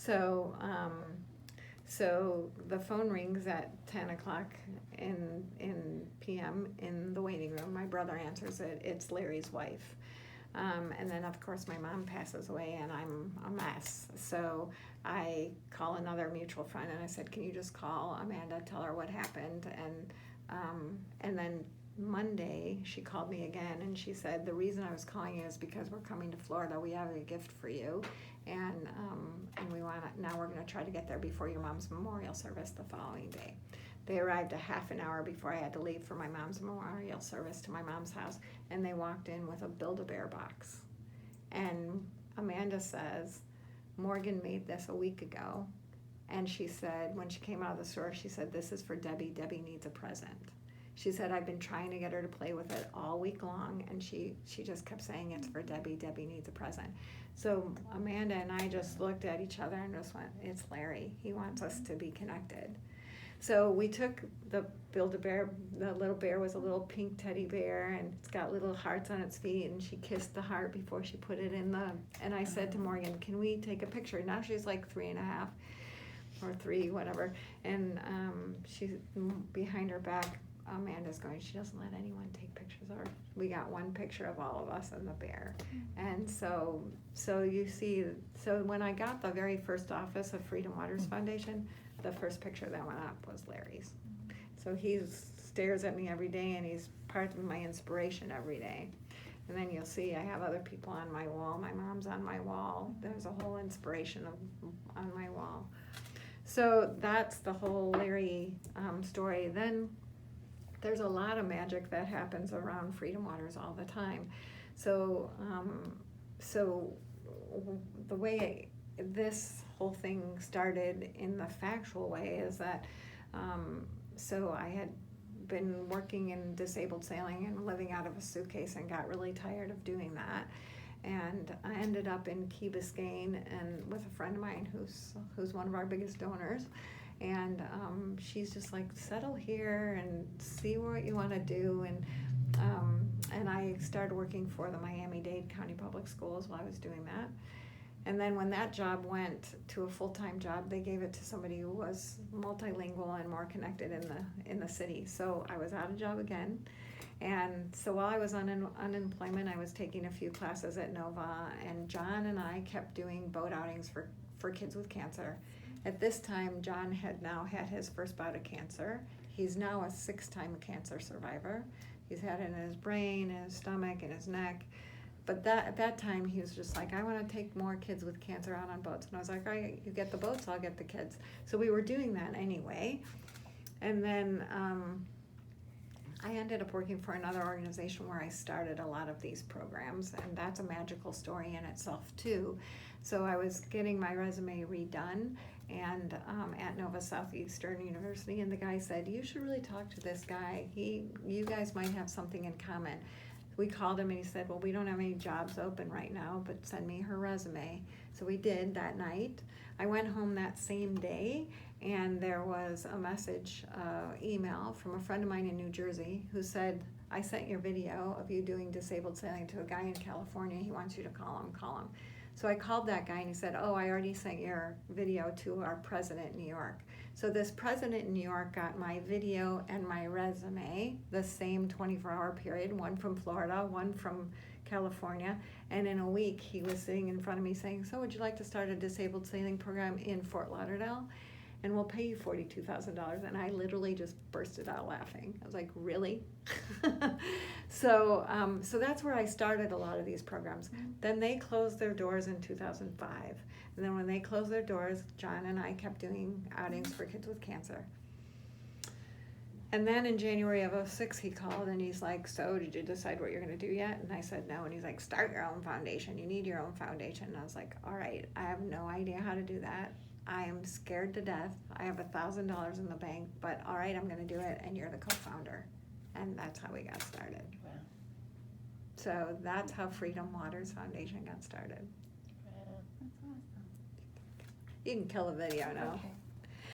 So, so the phone rings at 10 o'clock in p.m. in the waiting room. My brother answers it. It's Larry's wife. And then, of course, my mom passes away, and I'm a mess. So I call another mutual friend, and I said, can you just call Amanda, tell her what happened? And then Monday, she called me again, and she said, the reason I was calling you is because we're coming to Florida. We have a gift for you, and we want to, now we're going to try to get there before your mom's memorial service the following day. They arrived a half an hour before I had to leave for my mom's memorial service to my mom's house, and they walked in with a Build-A-Bear box. And Amanda says, Morgan made this a week ago, and she said, when she came out of the store, she said, this is for Debbie. Debbie needs a present. She said, I've been trying to get her to play with it all week long, and she just kept saying, it's for Debbie. Debbie needs a present. So Amanda and I just looked at each other and just went, it's Larry. He wants us to be connected. So we took the Build-A-Bear, the little bear was a little pink teddy bear, and it's got little hearts on its feet, and she kissed the heart before she put it in the, and I said to Morgan, can we take a picture? Now she's like 3.5 or 3, whatever, and she's behind her back. Amanda's going, she doesn't let anyone take pictures of her. We got one picture of all of us and the bear. And so you see, so when I got the very first office of Freedom Waters Foundation, the first picture that went up was Larry's. So he stares at me every day, and he's part of my inspiration every day. And then you'll see I have other people on my wall. My mom's on my wall. There's a whole inspiration on my wall. So that's the whole Larry story. Then there's a lot of magic that happens around Freedom Waters all the time. So the way this whole thing started in the factual way is that, so I had been working in disabled sailing and living out of a suitcase and got really tired of doing that. And I ended up in Key Biscayne and with a friend of mine who's one of our biggest donors. And she's just like, settle here and see what you want to do. And I started working for the Miami-Dade County Public Schools while I was doing that. And then when that job went to a full-time job, they gave it to somebody who was multilingual and more connected in the city. So I was out of job again. And so while I was on unemployment, I was taking a few classes at Nova, and John and I kept doing boat outings for kids with cancer. At this time, John had now had his first bout of cancer. He's now a 6-time cancer survivor. He's had it in his brain, in his stomach, in his neck. But at that time, he was just like, I want to take more kids with cancer out on boats. And I was like, all right, you get the boats, I'll get the kids. So we were doing that anyway. And then I ended up working for another organization where I started a lot of these programs, and that's a magical story in itself too. So I was getting my resume redone and at Nova Southeastern University, and the guy said, you should really talk to this guy. You guys might have something in common. We called him and he said, well, we don't have any jobs open right now, but send me her resume. So we did that night. I went home that same day, and there was a message, email from a friend of mine in New Jersey who said, I sent your video of you doing disabled sailing to a guy in California. He wants you to call him. So I called that guy and he said, oh, I already sent your video to our president in New York. So this president in New York got my video and my resume, the same 24-hour period, one from Florida, one from California, and in a week he was sitting in front of me saying, so would you like to start a disabled sailing program in Fort Lauderdale? And we'll pay you $42,000. And I literally just bursted out laughing. I was like, really? So that's where I started a lot of these programs. Then they closed their doors in 2005. And then when they closed their doors, John and I kept doing outings for kids with cancer. And then in January of 2006, he called and he's like, so did you decide what you're going to do yet? And I said, no. And he's like, start your own foundation. You need your own foundation. And I was like, all right, I have no idea how to do that. I am scared to death. I have $1,000 in the bank, but all right, I'm going to do it, and you're the co-founder. And that's how we got started. Wow. So that's how Freedom Waters Foundation got started. Wow. That's awesome. You can kill the video now. Okay.